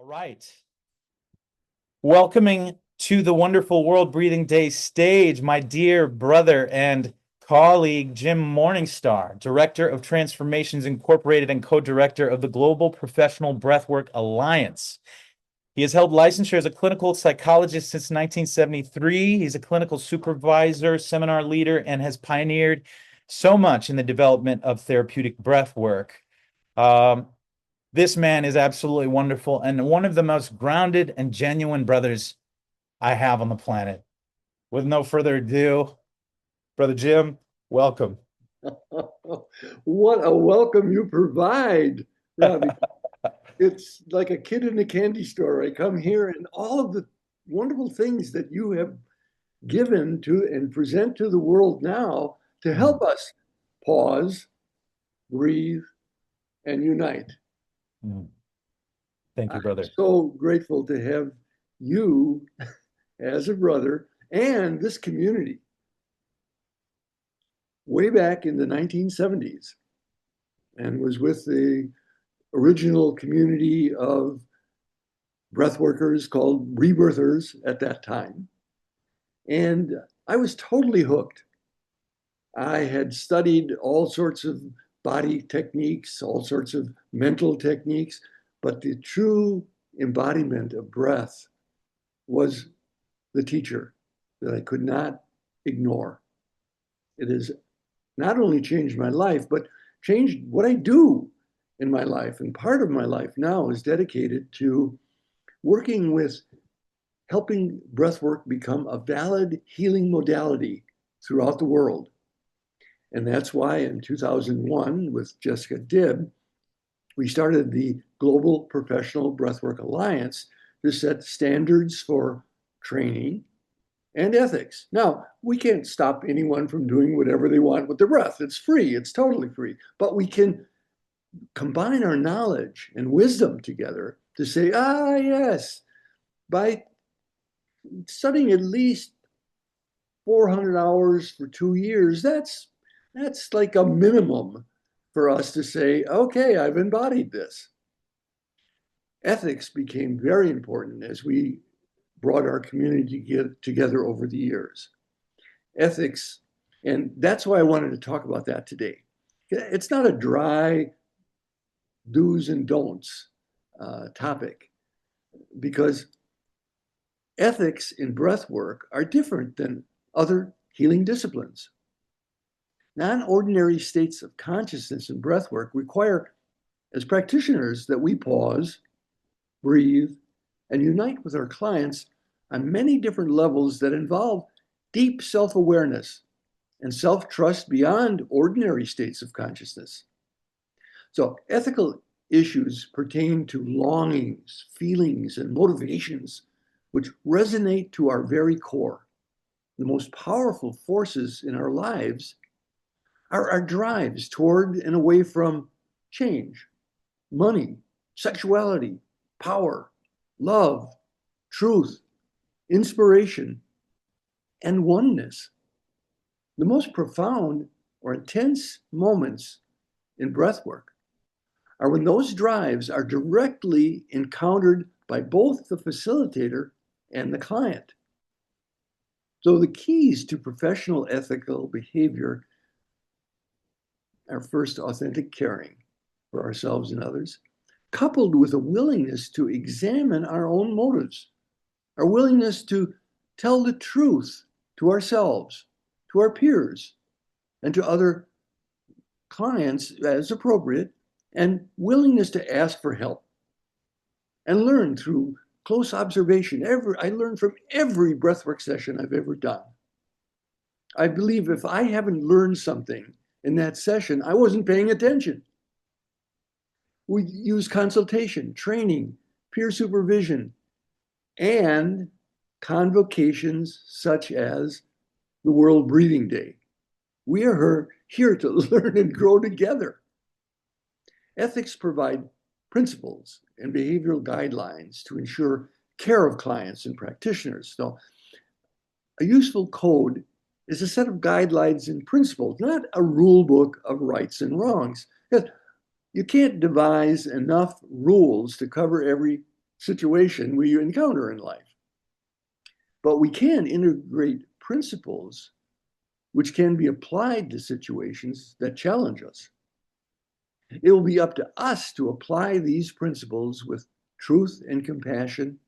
right. Welcoming to the wonderful World Breathing Day stage, my dear brother and colleague, Jim Morningstar, Director of Transformations Incorporated and co-director of the Global Professional Breathwork Alliance. He has held licensure as a clinical psychologist since 1973. He's a clinical supervisor, seminar leader, and has pioneered so much in the development of therapeutic breath work. This man is absolutely wonderful and one of the most grounded and genuine brothers I have on the planet. With no further ado, Brother Jim, welcome. What a welcome you provide, Robbie. It's like a kid in a candy store. I come here and all of the wonderful things that you have given to and present to the world now to help us pause, breathe, and unite. Thank you, I'm brother. so grateful to have you as a brother and this community. Way back in the 1970s, and was with the original community of breath workers called rebirthers at that time. And I was totally hooked. I had studied all sorts of body techniques, all sorts of mental techniques, but the true embodiment of breath was the teacher that I could not ignore. It has not only changed my life, but changed what I do in my life. And part of my life now is dedicated to working with helping breathwork become a valid healing modality throughout the world. And that's why in 2001, with Jessica Dibb, we started the Global Professional Breathwork Alliance to set standards for training and ethics. Now, we can't stop anyone from doing whatever they want with their breath. It's free, it's totally free. But we can combine our knowledge and wisdom together to say, yes, by studying at least 400 hours for 2 years, that's like a minimum for us to say, okay, I've embodied this. Ethics became very important as we brought our community together over the years. Ethics, and that's why I wanted to talk about that today. It's not a dry do's and don'ts topic, because ethics in breath work are different than other healing disciplines. Non-ordinary states of consciousness in breath work require, as practitioners, that we pause, breathe, and unite with our clients on many different levels that involve deep self-awareness and self-trust beyond ordinary states of consciousness. So ethical issues pertain to longings, feelings, and motivations which resonate to our very core. The most powerful forces in our lives are our drives toward and away from change, money, sexuality, power, love, truth, inspiration, and oneness. The most profound or intense moments in breath work are when those drives are directly encountered by both the facilitator and the client. So the keys to professional ethical behavior are first authentic caring for ourselves and others, coupled with a willingness to examine our own motives, our willingness to tell the truth to ourselves, to our peers, and to other clients as appropriate, and willingness to ask for help and learn through close observation. I learned from every breathwork session I've ever done. I believe if I haven't learned something in that session, I wasn't paying attention. We use consultation, training, peer supervision, and convocations such as the World Breathing Day. We are here to learn and grow together. Ethics provide principles and behavioral guidelines to ensure care of clients and practitioners. So, a useful code is a set of guidelines and principles, not a rule book of rights and wrongs. You can't devise enough rules to cover every situation we encounter in life. But we can integrate principles which can be applied to situations that challenge us. It will be up to us to apply these principles with truth and compassion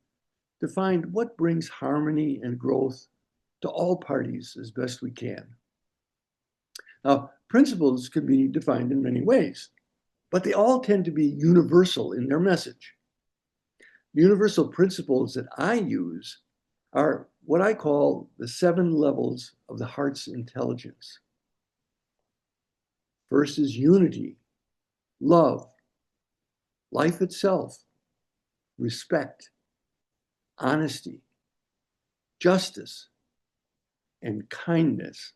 to find what brings harmony and growth to all parties as best we can. Now, principles can be defined in many ways, but they all tend to be universal in their message. Universal principles that I use are what I call the 7 levels of the heart's intelligence. First is unity, love, life itself, respect, honesty, justice, and kindness.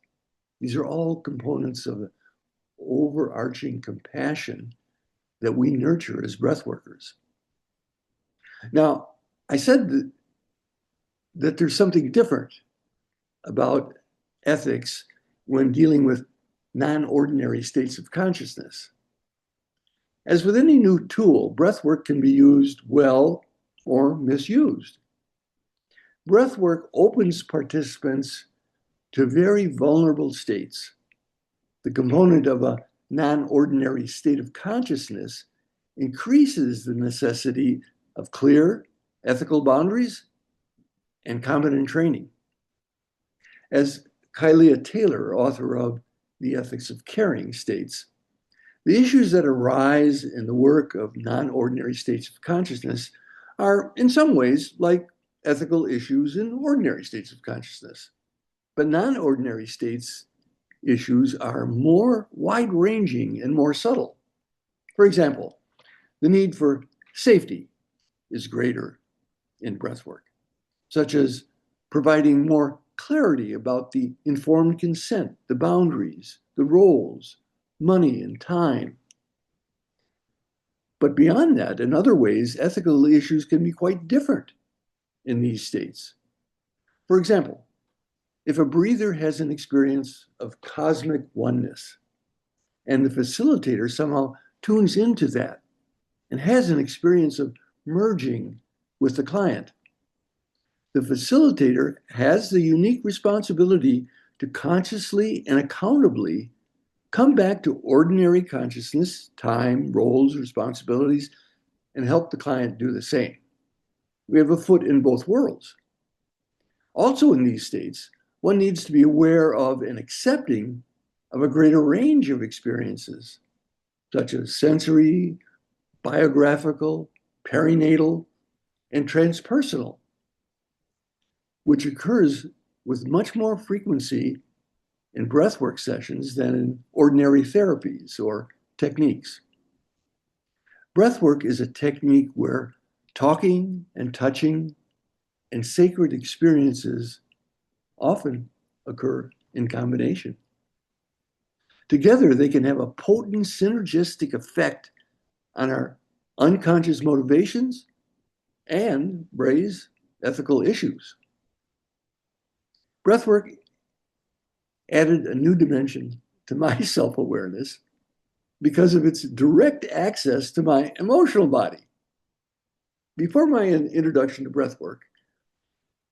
These are all components of the overarching compassion that we nurture as breathworkers. Now, I said that there's something different about ethics when dealing with non-ordinary states of consciousness. As with any new tool, breathwork can be used well or misused. Breathwork opens participants to very vulnerable states. The component of a non-ordinary state of consciousness increases the necessity of clear ethical boundaries and competent training. As Kylia Taylor, author of The Ethics of Caring, states, the issues that arise in the work of non-ordinary states of consciousness are in some ways like ethical issues in ordinary states of consciousness. But non-ordinary states issues are more wide-ranging and more subtle. For example, the need for safety is greater in breathwork, such as providing more clarity about the informed consent, the boundaries, the roles, money, and time. But beyond that, in other ways, ethical issues can be quite different in these states. For example, if a breather has an experience of cosmic oneness and the facilitator somehow tunes into that and has an experience of merging with the client, the facilitator has the unique responsibility to consciously and accountably come back to ordinary consciousness, time, roles, responsibilities, and help the client do the same. We have a foot in both worlds. Also in these states, one needs to be aware of and accepting of a greater range of experiences, such as sensory, biographical, perinatal, and transpersonal, which occurs with much more frequency in breathwork sessions than in ordinary therapies or techniques. Breathwork is a technique where talking and touching and sacred experiences often occur in combination. Together, they can have a potent synergistic effect on our unconscious motivations and raise ethical issues. Breathwork added a new dimension to my self-awareness because of its direct access to my emotional body. Before my introduction to breathwork,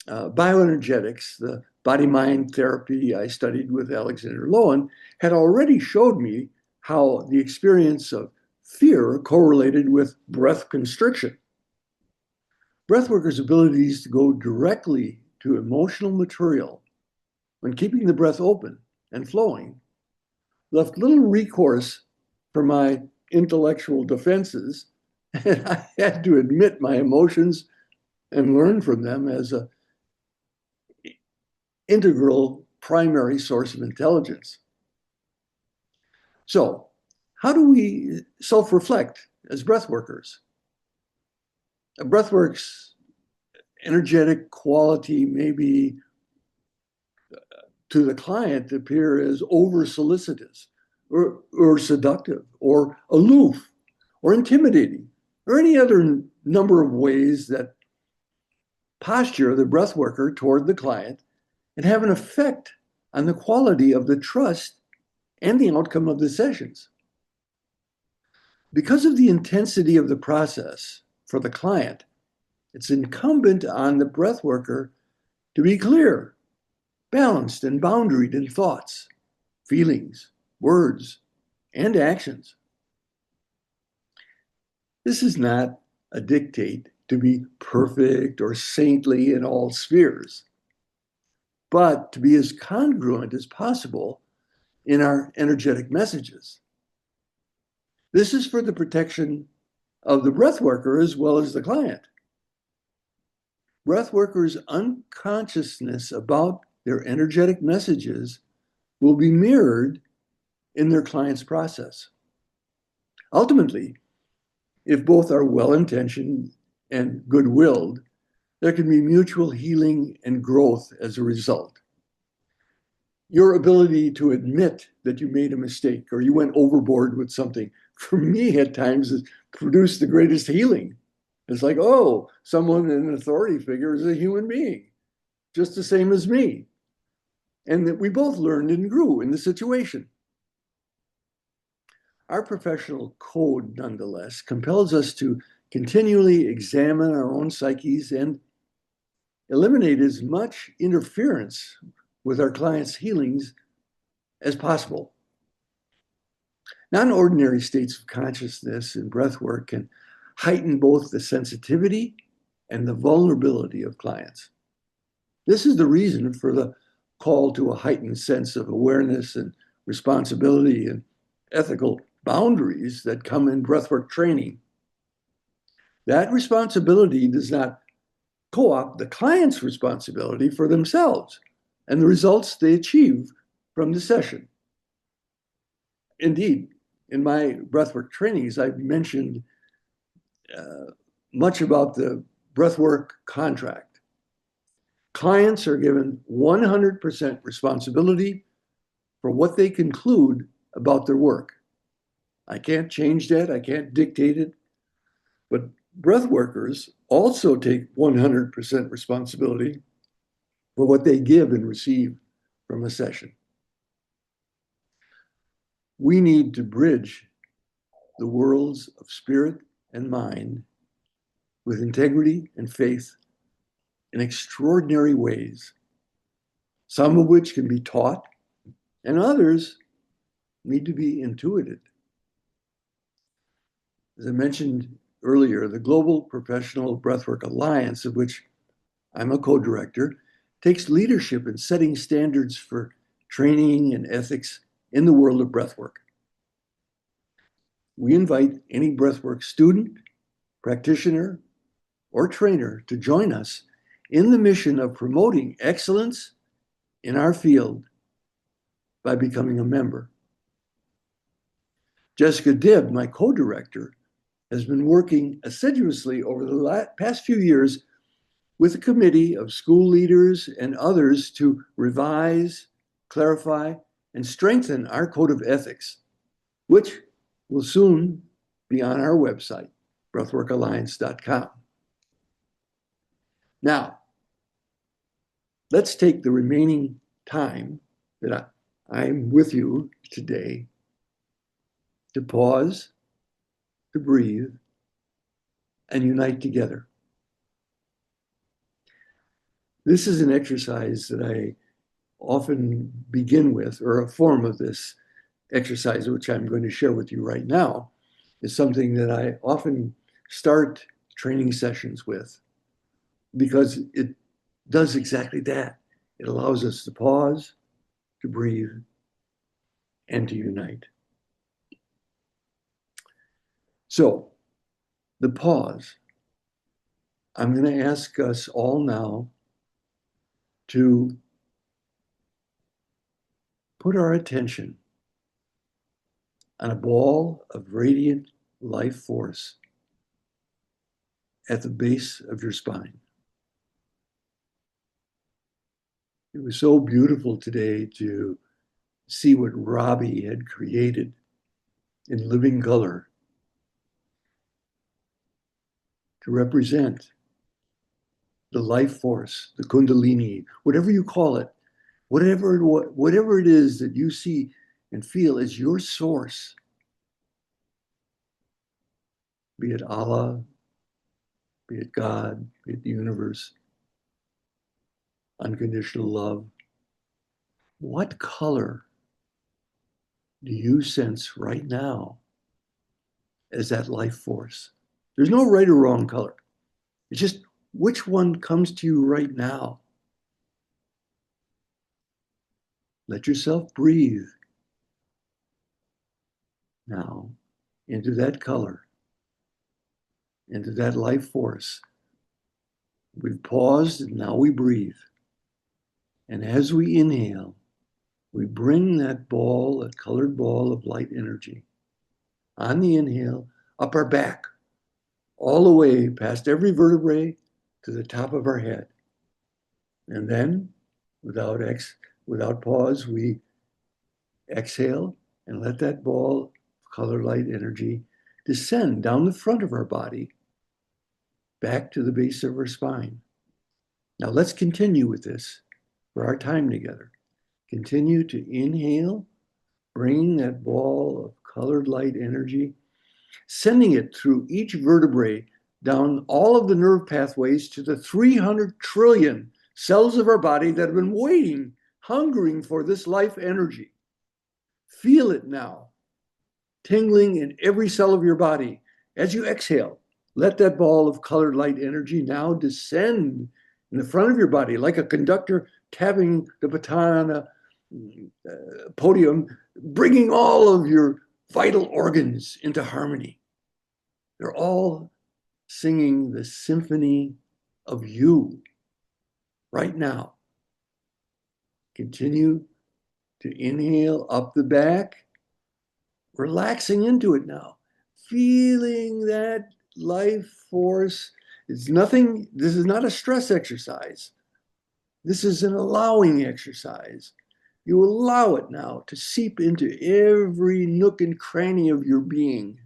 bioenergetics, the body-mind therapy I studied with Alexander Lowen, had already showed me how the experience of fear correlated with breath constriction. Breathworkers' abilities to go directly to emotional material when keeping the breath open and flowing left little recourse for my intellectual defenses, and I had to admit my emotions and learn from them as an integral primary source of intelligence. So, how do we self-reflect as breathworkers? A breathwork's energetic quality may be to the client appear as over-solicitous or seductive or aloof or intimidating or any other number of ways that posture the breathworker toward the client and have an effect on the quality of the trust and the outcome of the sessions. Because of the intensity of the process for the client It's incumbent on the breath worker to be clear, balanced, and boundaried in thoughts, feelings, words, and actions. This is not a dictate to be perfect or saintly in all spheres, but to be as congruent as possible in our energetic messages. This is for the protection of the breath worker as well as the client. Breath workers' unconsciousness about their energetic messages will be mirrored in their client's process. Ultimately, if both are well-intentioned and good-willed, there can be mutual healing and growth as a result. Your ability to admit that you made a mistake or you went overboard with something, for me at times, has produced the greatest healing. It's like, oh, someone in an authority figure is a human being, just the same as me. And that we both learned and grew in the situation. Our professional code, nonetheless, compels us to continually examine our own psyches and eliminate as much interference with our clients' healings as possible. Non-ordinary states of consciousness and breath work can heighten both the sensitivity and the vulnerability of clients. This is the reason for the call to a heightened sense of awareness and responsibility and ethical boundaries that come in breathwork training. That responsibility does not co-opt the client's responsibility for themselves and the results they achieve from the session. Indeed, in my breathwork trainings, I've mentioned much about the breathwork contract. Clients are given 100% responsibility for what they conclude about their work. I can't change that, I can't dictate it, but breath workers also take 100% responsibility for what they give and receive from a session. We need to bridge the worlds of spirit and mind with integrity and faith in extraordinary ways, some of which can be taught and others need to be intuited. As I mentioned earlier, the Global Professional Breathwork Alliance, of which I'm a co-director, takes leadership in setting standards for training and ethics in the world of breathwork. We invite any breathwork student, practitioner, or trainer to join us in the mission of promoting excellence in our field by becoming a member. Jessica Dibb, my co-director, has been working assiduously over the past few years with a committee of school leaders and others to revise, clarify, and strengthen our code of ethics, which will soon be on our website, breathworkalliance.com. Now, let's take the remaining time that I'm with you today to pause, to breathe, and unite together. This is an exercise that I often begin with, or a form of this exercise, which I'm going to share with you right now, is something that I often start training sessions with because it does exactly that. It allows us to pause, to breathe, and to unite. So, the pause. I'm going to ask us all now to put our attention on a ball of radiant life force at the base of your spine. It was so beautiful today to see what Robbie had created in living color to represent the life force, the Kundalini, whatever you call it, whatever it is that you see and feel as your source, be it Allah, be it God, be it the universe, unconditional love. What color do you sense right now as that life force? There's no right or wrong color. It's just which one comes to you right now. Let yourself breathe now into that color, into that life force. We've paused and now we breathe. And as we inhale, we bring that ball, that colored ball of light energy, on the inhale, up our back, all the way past every vertebrae to the top of our head. And then, without pause, we exhale and let that ball of color light energy descend down the front of our body, back to the base of our spine. Now let's continue with this for our time together. Continue to inhale, bringing that ball of colored light energy, sending it through each vertebrae down all of the nerve pathways to the 300 trillion cells of our body that have been waiting, hungering for this life energy. Feel it now, tingling in every cell of your body. As you exhale, let that ball of colored light energy now descend in the front of your body like a conductor tapping the baton on a podium, bringing all of your vital organs into harmony. They're all singing the symphony of you right now. Continue to inhale up the back, relaxing into it now, feeling that life force. It's nothing, this is not a stress exercise. This is an allowing exercise. You allow it now to seep into every nook and cranny of your being.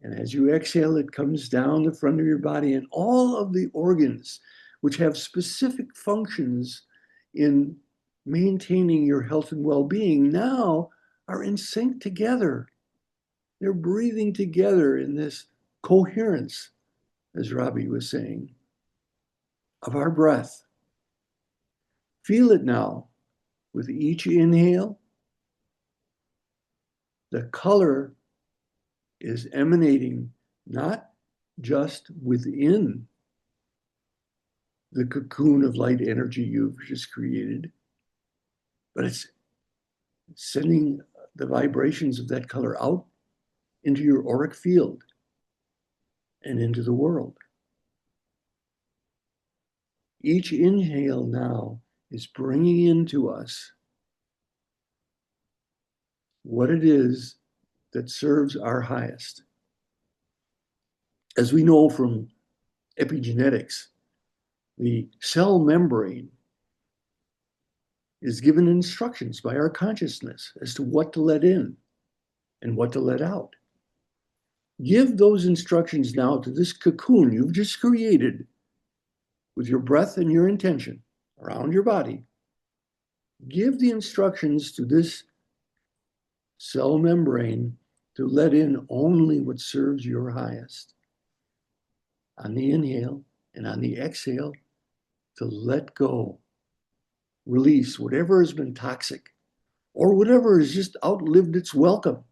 And as you exhale, it comes down the front of your body, and all of the organs which have specific functions in maintaining your health and well-being now are in sync together. They're breathing together in this coherence, as Robbie was saying, of our breath. Feel it now. With each inhale, the color is emanating not just within the cocoon of light energy you've just created, but it's sending the vibrations of that color out into your auric field and into the world. Each inhale now is bringing into us what it is that serves our highest. As we know from epigenetics, the cell membrane is given instructions by our consciousness as to what to let in and what to let out. Give those instructions now to this cocoon you've just created with your breath and your intention around your body. Give the instructions to this cell membrane to let in only what serves your highest. On the inhale and on the exhale, to let go. Release whatever has been toxic or whatever has just outlived its welcome,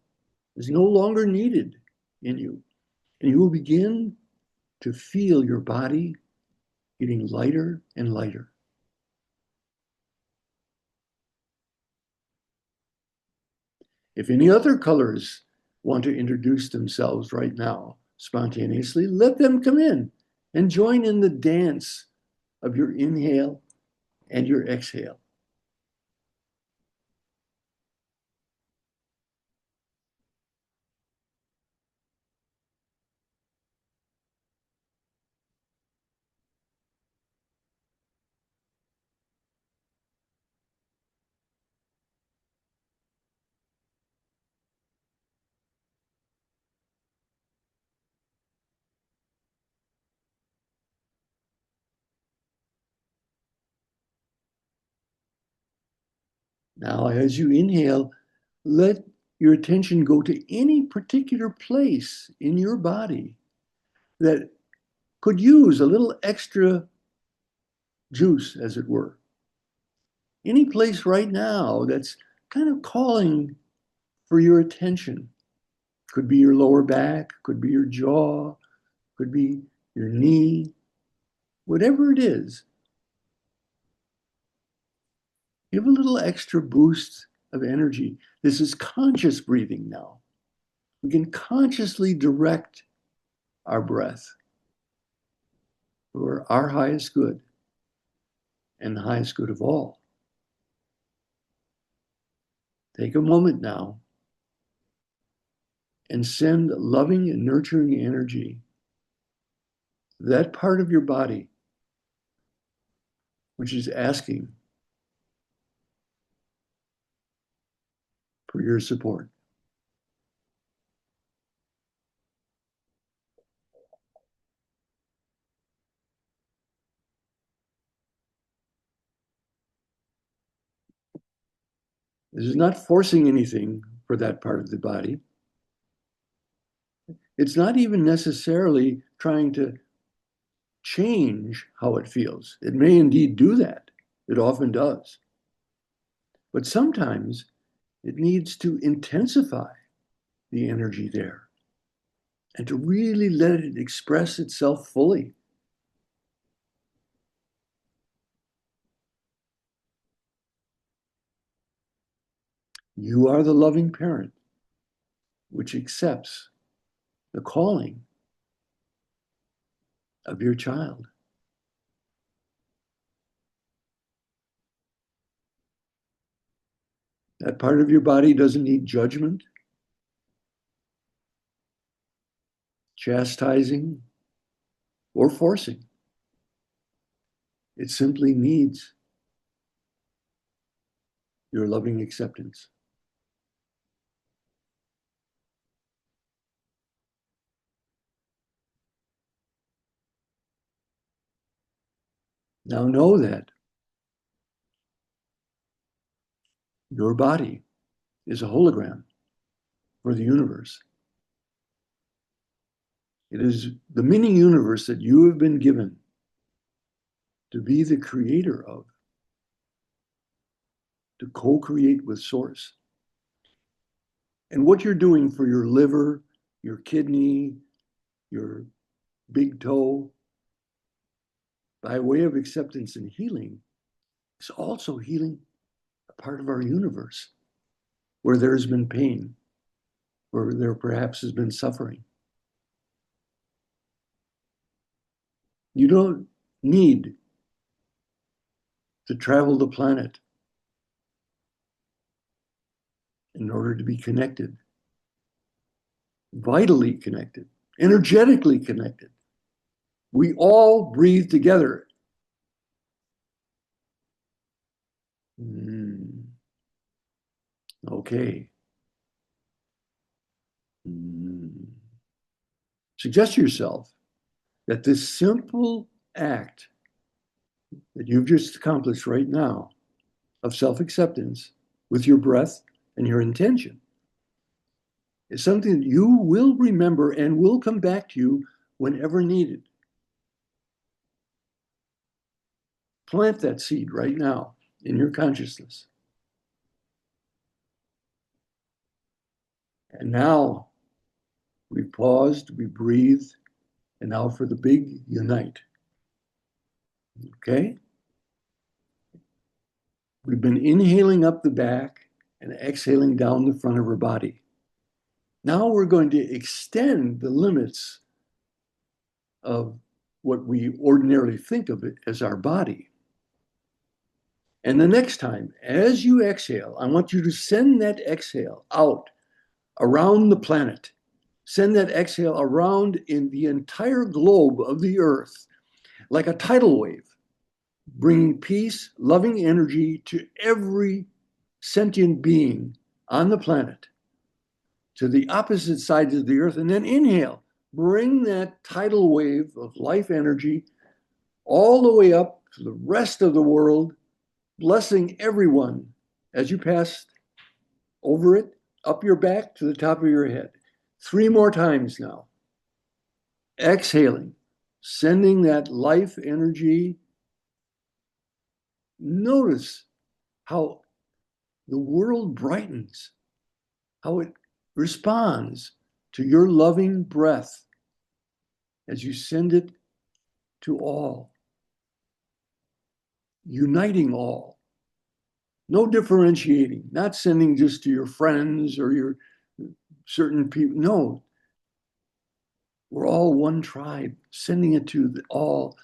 is no longer needed in you. And you will begin to feel your body getting lighter and lighter. If any other colors want to introduce themselves right now spontaneously, let them come in and join in the dance of your inhale and your exhale. Now, as you inhale, let your attention go to any particular place in your body that could use a little extra juice, as it were. Any place right now that's kind of calling for your attention. Could be your lower back, could be your jaw, could be your knee, whatever it is. Give a little extra boost of energy. This is conscious breathing now. We can consciously direct our breath for our highest good and the highest good of all. Take a moment now and send loving and nurturing energy to that part of your body which is asking for your support. This is not forcing anything for that part of the body. It's not even necessarily trying to change how it feels. It may indeed do that. It often does. But sometimes it needs to intensify the energy there and to really let it express itself fully. You are the loving parent which accepts the calling of your child. That part of your body doesn't need judgment, chastising, or forcing. It simply needs your loving acceptance. Now know that your body is a hologram for the universe. It is the mini universe that you have been given to be the creator of, to co-create with Source. And what you're doing for your liver, your kidney, your big toe, by way of acceptance and healing, is also healing a part of our universe where there has been pain, where there perhaps has been suffering. You don't need to travel the planet in order to be connected, vitally connected, energetically connected. We all breathe together. Okay. Suggest to yourself that this simple act that you've just accomplished right now of self-acceptance with your breath and your intention is something that you will remember and will come back to you whenever needed. Plant that seed right now in your consciousness. And now we paused, we breathed, and now for the big unite. Okay? We've been inhaling up the back and exhaling down the front of our body. Now we're going to extend the limits of what we ordinarily think of it as our body. And the next time, as you exhale, I want you to send that exhale out around the planet. Send that exhale around in the entire globe of the earth, like a tidal wave, bringing peace, loving energy to every sentient being on the planet, to the opposite sides of the earth. And then inhale, bring that tidal wave of life energy all the way up to the rest of the world, blessing everyone as you pass over it, up your back to the top of your head. 3 more times now. Exhaling, sending that life energy. Notice how the world brightens, how it responds to your loving breath as you send it to all, uniting all. No differentiating, not sending just to your friends or your certain people. No, we're all one tribe, sending it to all,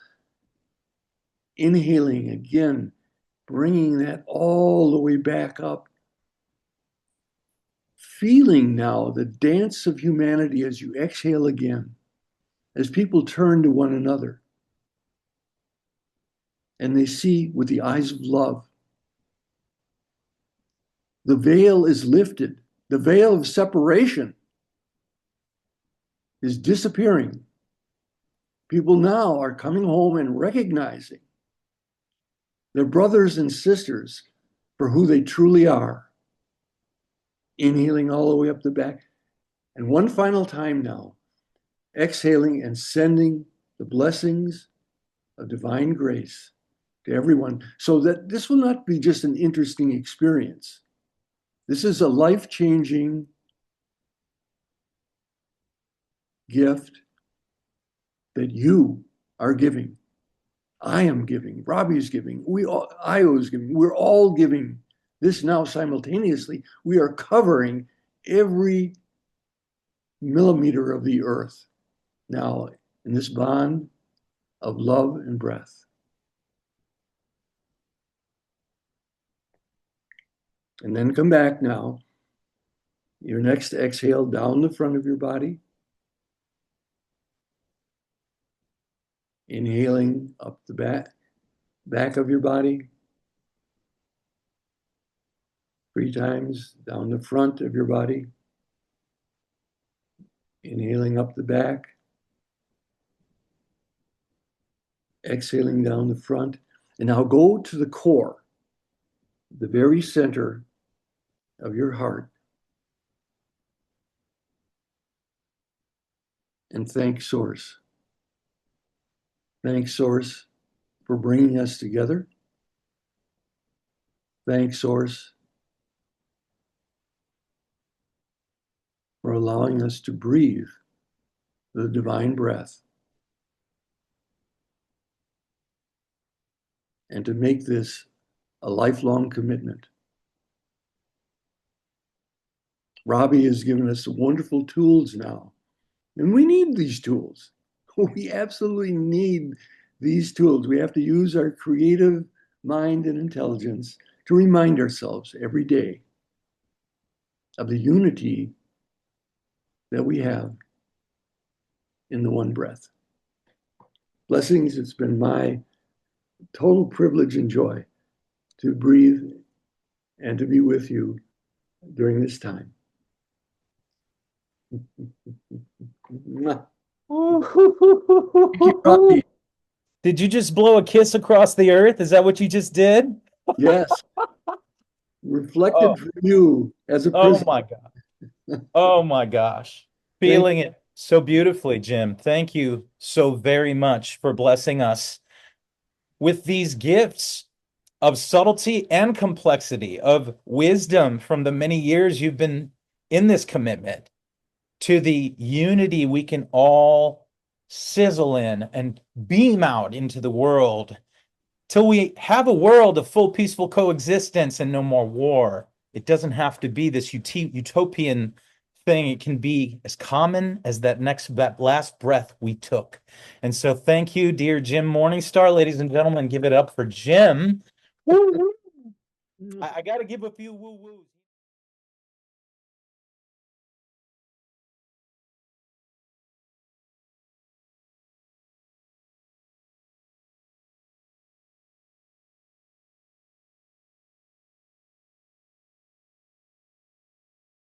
inhaling again, bringing that all the way back up. Feeling now the dance of humanity as you exhale again, as people turn to one another and they see with the eyes of love. The veil is lifted. The veil of separation is disappearing. People now are coming home and recognizing their brothers and sisters for who they truly are. Inhaling all the way up the back. And one final time now, exhaling and sending the blessings of divine grace to everyone, so that this will not be just an interesting experience. This is a life-changing gift that you are giving. I am giving. Robbie is giving. Io is giving. We're all giving this now simultaneously. We are covering every millimeter of the earth now in this bond of love and breath. And then come back now. Your next exhale down the front of your body. Inhaling up the back of your body. 3 times down the front of your body. Inhaling up the back. Exhaling down the front. And now go to the core, the very center of your heart. And thank Source. Thank Source for bringing us together. Thank Source for allowing us to breathe the divine breath and to make this a lifelong commitment. Robbie has given us wonderful tools now, and we need these tools. We absolutely need these tools. We have to use our creative mind and intelligence to remind ourselves every day of the unity that we have in the one breath. Blessings, it's been my total privilege and joy to breathe and to be with you during this time. Thank you, Robbie. Did you just blow a kiss across the earth? Is that what you just did? Yes, reflected Oh, from you as a oh prism. my God. Oh my gosh. Thank Feeling it so beautifully, Jim. Thank you so very much for blessing us with these gifts of subtlety and complexity, of wisdom from the many years you've been in this commitment, to the unity we can all sizzle in and beam out into the world till we have a world of full peaceful coexistence and no more war. It doesn't have to be this utopian thing. It can be as common as that last breath we took. And so thank you, dear Jim Morningstar. Ladies and gentlemen, give it up for Jim. Woo-hoo. you. I got to give a few woo-woos.